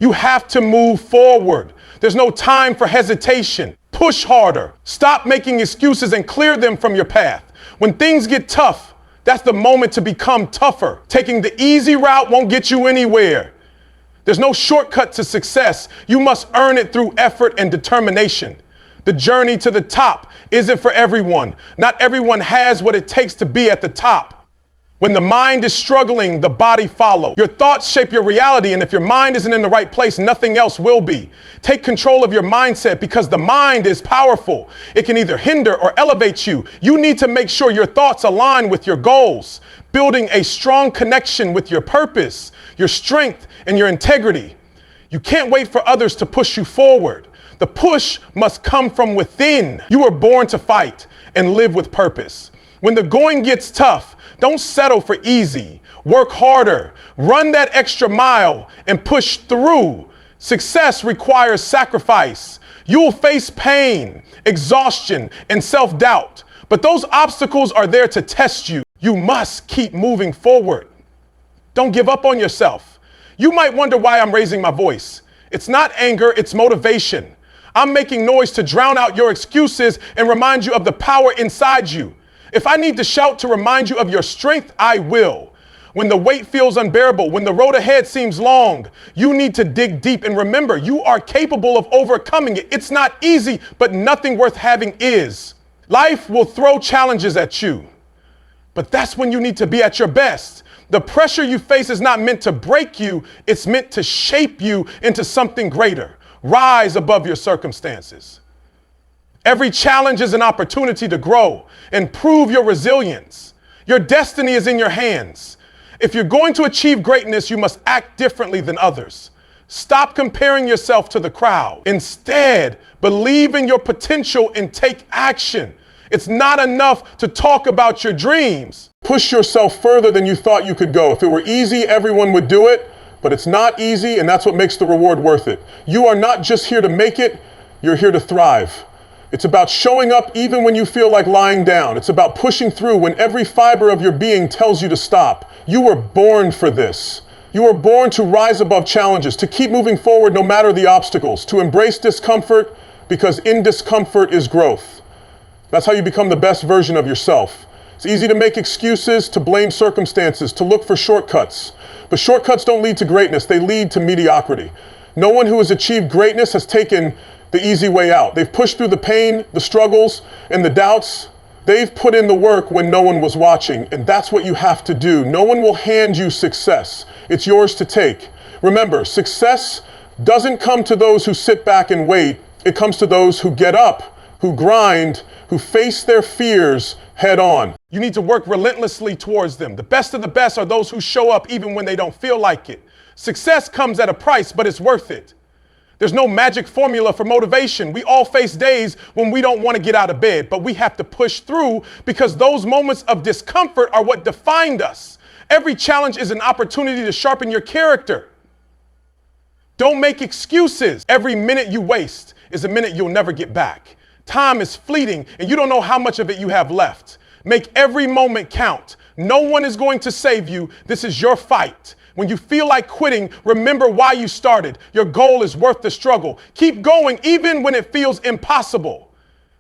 You have to move forward. There's no time for hesitation. Push harder. Stop making excuses and clear them from your path. When things get tough, that's the moment to become tougher. Taking the easy route won't get you anywhere. There's no shortcut to success. You must earn it through effort and determination. The journey to the top isn't for everyone. Not everyone has what it takes to be at the top. When the mind is struggling, the body follows. Your thoughts shape your reality, and if your mind isn't in the right place, nothing else will be. Take control of your mindset because the mind is powerful. It can either hinder or elevate you. You need to make sure your thoughts align with your goals, building a strong connection with your purpose, your strength, and your integrity. You can't wait for others to push you forward. The push must come from within. You were born to fight and live with purpose. When the going gets tough, don't settle for easy. Work harder, run that extra mile, and push through. Success requires sacrifice. You will face pain, exhaustion, and self-doubt, but those obstacles are there to test you. You must keep moving forward. Don't give up on yourself. You might wonder why I'm raising my voice. It's not anger, it's motivation. I'm making noise to drown out your excuses and remind you of the power inside you. If I need to shout to remind you of your strength, I will. When the weight feels unbearable, when the road ahead seems long, you need to dig deep and remember you are capable of overcoming it. It's not easy, but nothing worth having is. Life will throw challenges at you, but that's when you need to be at your best. The pressure you face is not meant to break you. It's meant to shape you into something greater. Rise above your circumstances. Every challenge is an opportunity to grow and prove your resilience. Your destiny is in your hands. If you're going to achieve greatness, you must act differently than others. Stop comparing yourself to the crowd. Instead, believe in your potential and take action. It's not enough to talk about your dreams. Push yourself further than you thought you could go. If it were easy, everyone would do it, but it's not easy, and that's what makes the reward worth it. You are not just here to make it, you're here to thrive. It's about showing up even when you feel like lying down. It's about pushing through when every fiber of your being tells you to stop. You were born for this. You were born to rise above challenges, to keep moving forward no matter the obstacles, to embrace discomfort because in discomfort is growth. That's how you become the best version of yourself. It's easy to make excuses, to blame circumstances, to look for shortcuts. But shortcuts don't lead to greatness, they lead to mediocrity. No one who has achieved greatness has taken the easy way out. They've pushed through the pain, the struggles, and the doubts. They've put in the work when no one was watching, and that's what you have to do. No one will hand you success. It's yours to take. Remember, success doesn't come to those who sit back and wait. It comes to those who get up, who grind, who face their fears head on. You need to work relentlessly towards them. The best of the best are those who show up even when they don't feel like it. Success comes at a price, but it's worth it. There's no magic formula for motivation. We all face days when we don't want to get out of bed, but we have to push through because those moments of discomfort are what defined us. Every challenge is an opportunity to sharpen your character. Don't make excuses. Every minute you waste is a minute you'll never get back. Time is fleeting and you don't know how much of it you have left. Make every moment count. No one is going to save you. This is your fight. When you feel like quitting, remember why you started. Your goal is worth the struggle. Keep going even when it feels impossible.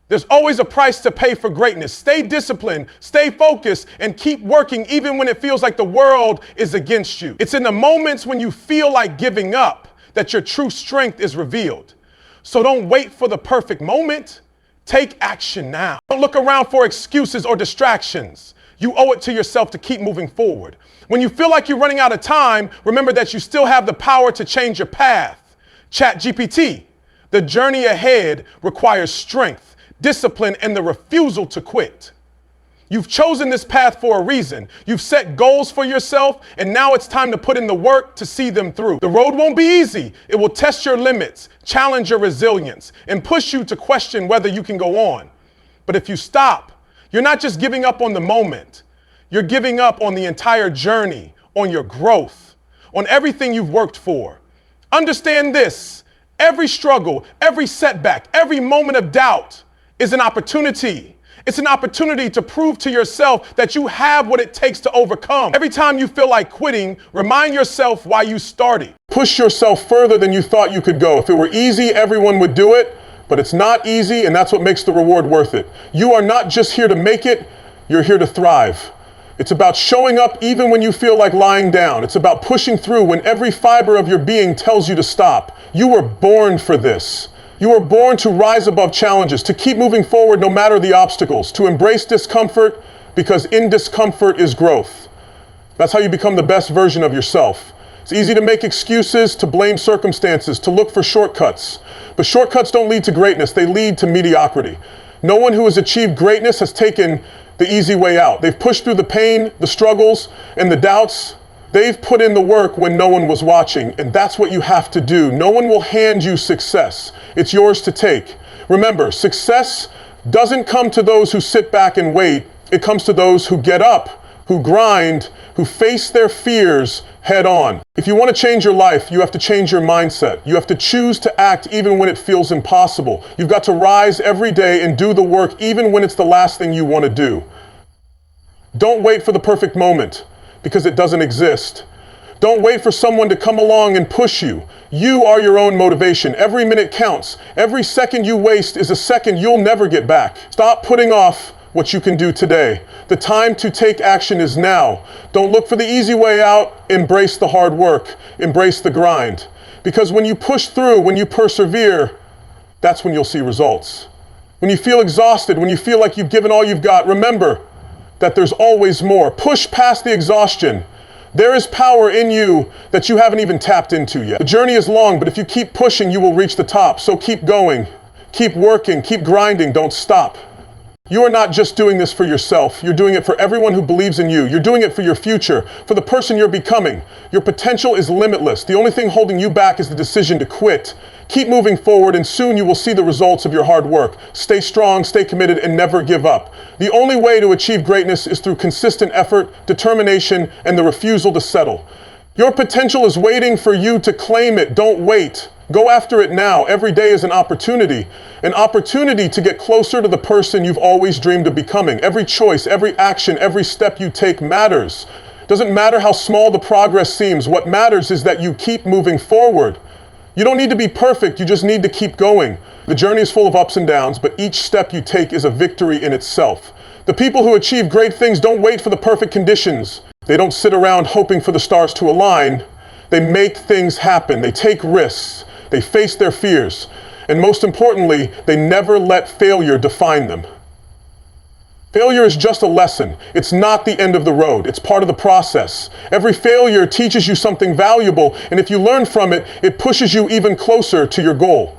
There's always a price to pay for greatness. Stay disciplined, stay focused, and keep working even when it feels like the world is against you. It's in the moments when you feel like giving up that your true strength is revealed. So don't wait for the perfect moment. Take action now. Don't look around for excuses or distractions. You owe it to yourself to keep moving forward. When you feel like you're running out of time, remember that you still have the power to change your path. ChatGPT, the journey ahead requires strength, discipline, and the refusal to quit. You've chosen this path for a reason. You've set goals for yourself, and now it's time to put in the work to see them through. The road won't be easy. It will test your limits, challenge your resilience, and push you to question whether you can go on. But if you stop, you're not just giving up on the moment. You're giving up on the entire journey, on your growth, on everything you've worked for. Understand this, every struggle, every setback, every moment of doubt is an opportunity. It's an opportunity to prove to yourself that you have what it takes to overcome. Every time you feel like quitting, remind yourself why you started. Push yourself further than you thought you could go. If it were easy, everyone would do it, but it's not easy, and that's what makes the reward worth it. You are not just here to make it, you're here to thrive. It's about showing up even when you feel like lying down. It's about pushing through when every fiber of your being tells you to stop. You were born for this. You were born to rise above challenges, to keep moving forward no matter the obstacles, to embrace discomfort because in discomfort is growth. That's how you become the best version of yourself. It's easy to make excuses, to blame circumstances, to look for shortcuts. But shortcuts don't lead to greatness, they lead to mediocrity. No one who has achieved greatness has taken the easy way out. They've pushed through the pain, the struggles, and the doubts. They've put in the work when no one was watching, and that's what you have to do. No one will hand you success. It's yours to take. Remember, success doesn't come to those who sit back and wait. It comes to those who get up, who grind, who face their fears head on. If you want to change your life, you have to change your mindset. You have to choose to act even when it feels impossible. You've got to rise every day and do the work even when it's the last thing you want to do. Don't wait for the perfect moment because it doesn't exist. Don't wait for someone to come along and push you. You are your own motivation. Every minute counts. Every second you waste is a second you'll never get back. Stop putting off what you can do today. The time to take action is now. Don't look for the easy way out. Embrace the hard work. Embrace the grind. Because when you push through, when you persevere, that's when you'll see results. When you feel exhausted, when you feel like you've given all you've got, remember that there's always more. Push past the exhaustion. There is power in you that you haven't even tapped into yet. The journey is long, but if you keep pushing, you will reach the top. So keep going, keep working, keep grinding, don't stop. You are not just doing this for yourself. You're doing it for everyone who believes in you. You're doing it for your future, for the person you're becoming. Your potential is limitless. The only thing holding you back is the decision to quit. Keep moving forward, and soon you will see the results of your hard work. Stay strong, stay committed, and never give up. The only way to achieve greatness is through consistent effort, determination, and the refusal to settle. Your potential is waiting for you to claim it. Don't wait. Go after it now. Every day is an opportunity to get closer to the person you've always dreamed of becoming. Every choice, every action, every step you take matters. Doesn't matter how small the progress seems. What matters is that you keep moving forward. You don't need to be perfect, you just need to keep going. The journey is full of ups and downs, but each step you take is a victory in itself. The people who achieve great things don't wait for the perfect conditions. They don't sit around hoping for the stars to align. They make things happen. They take risks. They face their fears. And most importantly, they never let failure define them. Failure is just a lesson. It's not the end of the road. It's part of the process. Every failure teaches you something valuable, and if you learn from it, it pushes you even closer to your goal.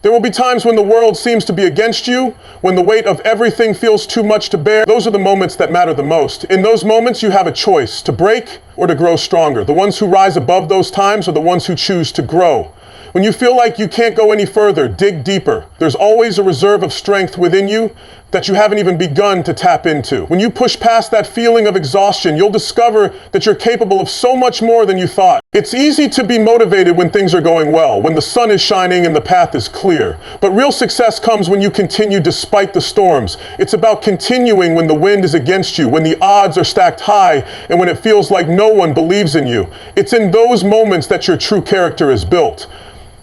There will be times when the world seems to be against you, when the weight of everything feels too much to bear. Those are the moments that matter the most. In those moments, you have a choice, to break or to grow stronger. The ones who rise above those times are the ones who choose to grow. When you feel like you can't go any further, dig deeper. There's always a reserve of strength within you that you haven't even begun to tap into. When you push past that feeling of exhaustion, you'll discover that you're capable of so much more than you thought. It's easy to be motivated when things are going well, when the sun is shining and the path is clear. But real success comes when you continue despite the storms. It's about continuing when the wind is against you, when the odds are stacked high, and when it feels like no one believes in you. It's in those moments that your true character is built.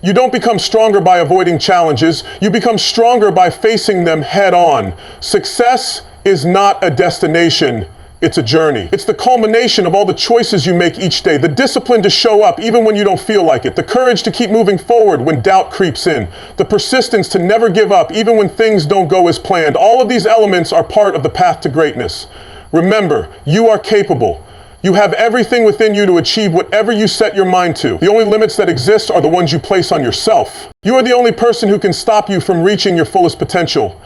You don't become stronger by avoiding challenges. You become stronger by facing them head on. Success is not a destination. It's a journey. It's the culmination of all the choices you make each day, the discipline to show up even when you don't feel like it, the courage to keep moving forward when doubt creeps in, the persistence to never give up even when things don't go as planned. All of these elements are part of the path to greatness. Remember, you are capable. You have everything within you to achieve whatever you set your mind to. The only limits that exist are the ones you place on yourself. You are the only person who can stop you from reaching your fullest potential.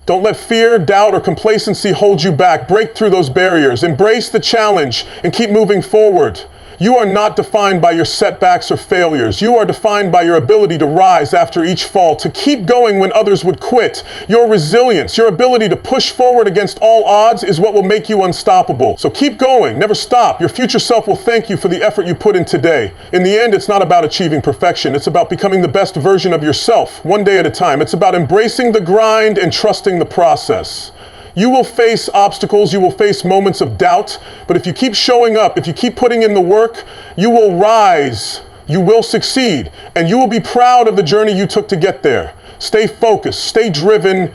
Don't let fear, doubt, or complacency hold you back. Break through those barriers. Embrace the challenge and keep moving forward. You are not defined by your setbacks or failures. You are defined by your ability to rise after each fall, to keep going when others would quit. Your resilience, your ability to push forward against all odds is what will make you unstoppable. So keep going, never stop. Your future self will thank you for the effort you put in today. In the end, it's not about achieving perfection. It's about becoming the best version of yourself, one day at a time. It's about embracing the grind and trusting the process. You will face obstacles, you will face moments of doubt, but if you keep showing up, if you keep putting in the work, you will rise, you will succeed, and you will be proud of the journey you took to get there. Stay focused, stay driven,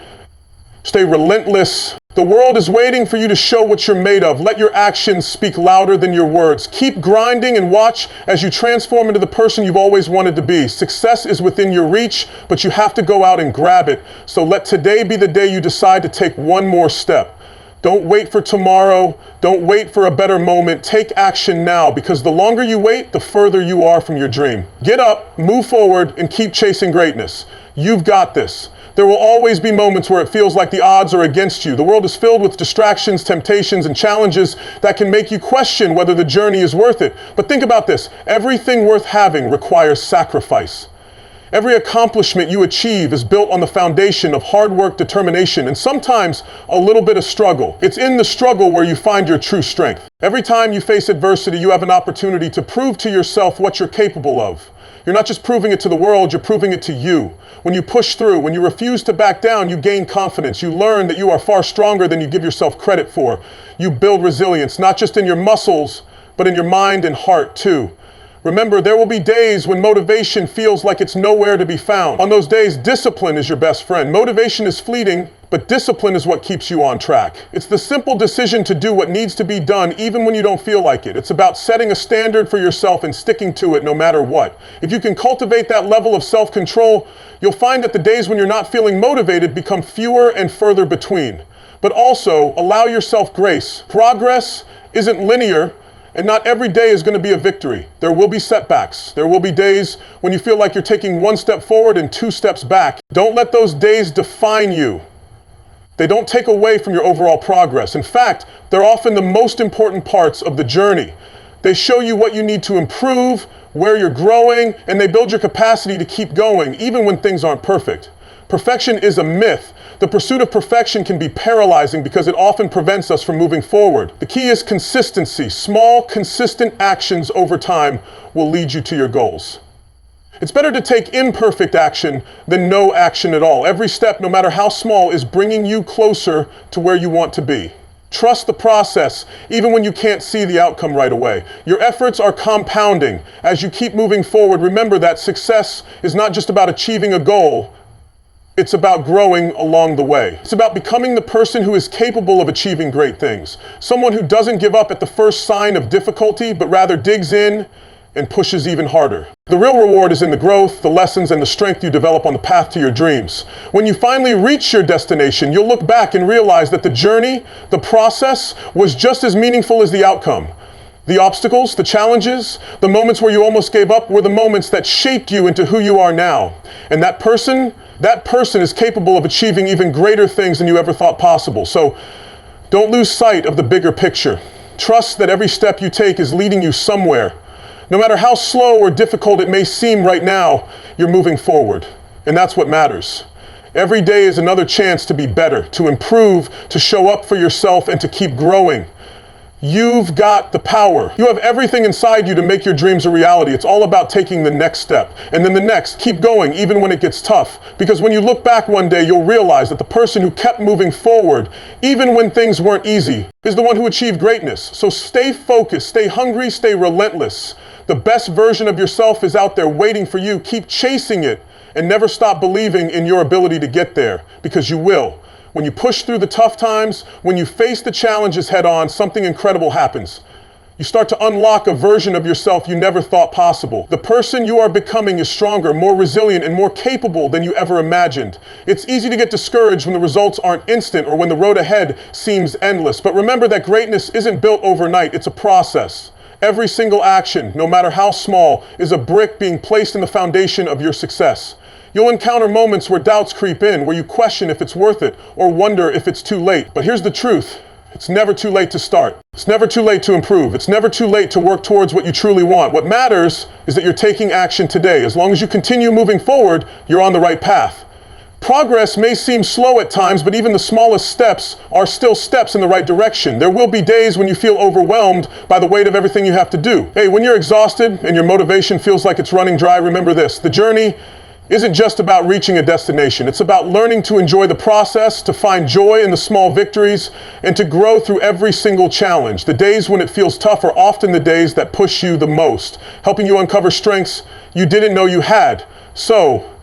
stay relentless. The world is waiting for you to show what you're made of. Let your actions speak louder than your words. Keep grinding and watch as you transform into the person you've always wanted to be. Success is within your reach, but you have to go out and grab it. So let today be the day you decide to take one more step. Don't wait for tomorrow. Don't wait for a better moment. Take action now, because the longer you wait, the further you are from your dream. Get up, move forward, and keep chasing greatness. You've got this. There will always be moments where it feels like the odds are against you. The world is filled with distractions, temptations, and challenges that can make you question whether the journey is worth it. But think about this. Everything worth having requires sacrifice. Every accomplishment you achieve is built on the foundation of hard work, determination, and sometimes a little bit of struggle. It's in the struggle where you find your true strength. Every time you face adversity, you have an opportunity to prove to yourself what you're capable of. You're not just proving it to the world, you're proving it to you. When you push through, when you refuse to back down, you gain confidence. You learn that you are far stronger than you give yourself credit for. You build resilience, not just in your muscles, but in your mind and heart too. Remember, there will be days when motivation feels like it's nowhere to be found. On those days, discipline is your best friend. Motivation is fleeting, but discipline is what keeps you on track. It's the simple decision to do what needs to be done even when you don't feel like it. It's about setting a standard for yourself and sticking to it no matter what. If you can cultivate that level of self-control, you'll find that the days when you're not feeling motivated become fewer and further between. But also, allow yourself grace. Progress isn't linear, and not every day is going to be a victory. There will be setbacks. There will be days when you feel like you're taking one step forward and two steps back. Don't let those days define you. They don't take away from your overall progress. In fact, they're often the most important parts of the journey. They show you what you need to improve, where you're growing, and they build your capacity to keep going, even when things aren't perfect. Perfection is a myth. The pursuit of perfection can be paralyzing because it often prevents us from moving forward. The key is consistency. Small, consistent actions over time will lead you to your goals. It's better to take imperfect action than no action at all. Every step, no matter how small, is bringing you closer to where you want to be. Trust the process, even when you can't see the outcome right away. Your efforts are compounding. As you keep moving forward, remember that success is not just about achieving a goal. It's about growing along the way. It's about becoming the person who is capable of achieving great things. Someone who doesn't give up at the first sign of difficulty, but rather digs in and pushes even harder. The real reward is in the growth, the lessons, and the strength you develop on the path to your dreams. When you finally reach your destination, you'll look back and realize that the journey, the process, was just as meaningful as the outcome. The obstacles, the challenges, the moments where you almost gave up were the moments that shaped you into who you are now. And that person is capable of achieving even greater things than you ever thought possible. So don't lose sight of the bigger picture. Trust that every step you take is leading you somewhere. No matter how slow or difficult it may seem right now, you're moving forward. And that's what matters. Every day is another chance to be better, to improve, to show up for yourself, and to keep growing. You've got the power. You have everything inside you to make your dreams a reality. It's all about taking the next step, and then the next. Keep going, even when it gets tough. Because when you look back one day, you'll realize that the person who kept moving forward, even when things weren't easy, is the one who achieved greatness. So stay focused, stay hungry, stay relentless. The best version of yourself is out there waiting for you. Keep chasing it, and never stop believing in your ability to get there, because you will. When you push through the tough times, when you face the challenges head on, something incredible happens. You start to unlock a version of yourself you never thought possible. The person you are becoming is stronger, more resilient, and more capable than you ever imagined. It's easy to get discouraged when the results aren't instant or when the road ahead seems endless. But remember that greatness isn't built overnight, it's a process. Every single action, no matter how small, is a brick being placed in the foundation of your success. You'll encounter moments where doubts creep in, where you question if it's worth it or wonder if it's too late. But here's the truth. It's never too late to start. It's never too late to improve. It's never too late to work towards what you truly want. What matters is that you're taking action today. As long as you continue moving forward, you're on the right path. Progress may seem slow at times, but even the smallest steps are still steps in the right direction. There will be days when you feel overwhelmed by the weight of everything you have to do. Hey, when you're exhausted and your motivation feels like it's running dry, remember this: the journey isn't just about reaching a destination. It's about learning to enjoy the process, to find joy in the small victories, and to grow through every single challenge. The days when it feels tough are often the days that push you the most, helping you uncover strengths you didn't know you had. So,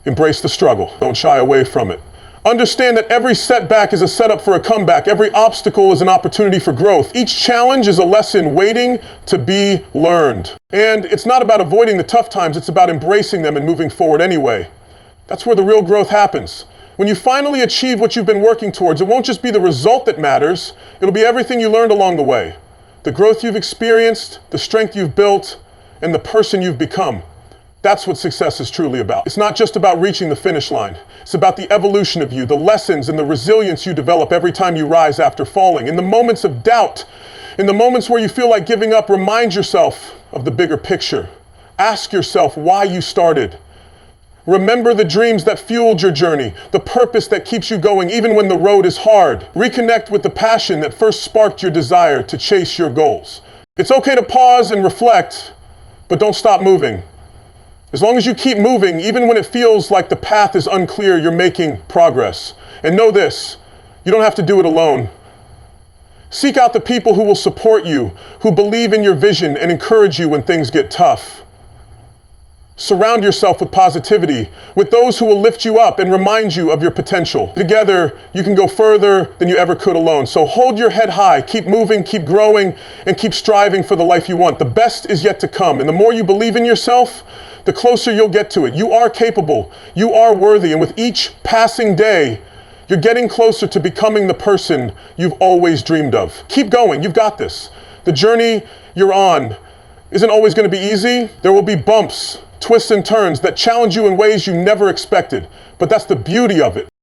embrace the struggle. Don't shy away from it. Understand that every setback is a setup for a comeback. Every obstacle is an opportunity for growth. Each challenge is a lesson waiting to be learned. And it's not about avoiding the tough times, it's about embracing them and moving forward anyway. That's where the real growth happens. When you finally achieve what you've been working towards, it won't just be the result that matters, it'll be everything you learned along the way. The growth you've experienced, the strength you've built, and the person you've become. That's what success is truly about. It's not just about reaching the finish line. It's about the evolution of you, the lessons and the resilience you develop every time you rise after falling. In the moments of doubt, in the moments where you feel like giving up, remind yourself of the bigger picture. Ask yourself why you started. Remember the dreams that fueled your journey, the purpose that keeps you going even when the road is hard. Reconnect with the passion that first sparked your desire to chase your goals. It's okay to pause and reflect, but don't stop moving. As long as you keep moving, even when it feels like the path is unclear, you're making progress. And know this, you don't have to do it alone. Seek out the people who will support you, who believe in your vision and encourage you when things get tough. Surround yourself with positivity, with those who will lift you up and remind you of your potential. Together, you can go further than you ever could alone. So hold your head high, keep moving, keep growing, and keep striving for the life you want. The best is yet to come. And the more you believe in yourself, the closer you'll get to it. You are capable, you are worthy, and with each passing day, you're getting closer to becoming the person you've always dreamed of. Keep going, you've got this. The journey you're on isn't always going to be easy. There will be bumps, twists and turns that challenge you in ways you never expected, but that's the beauty of it.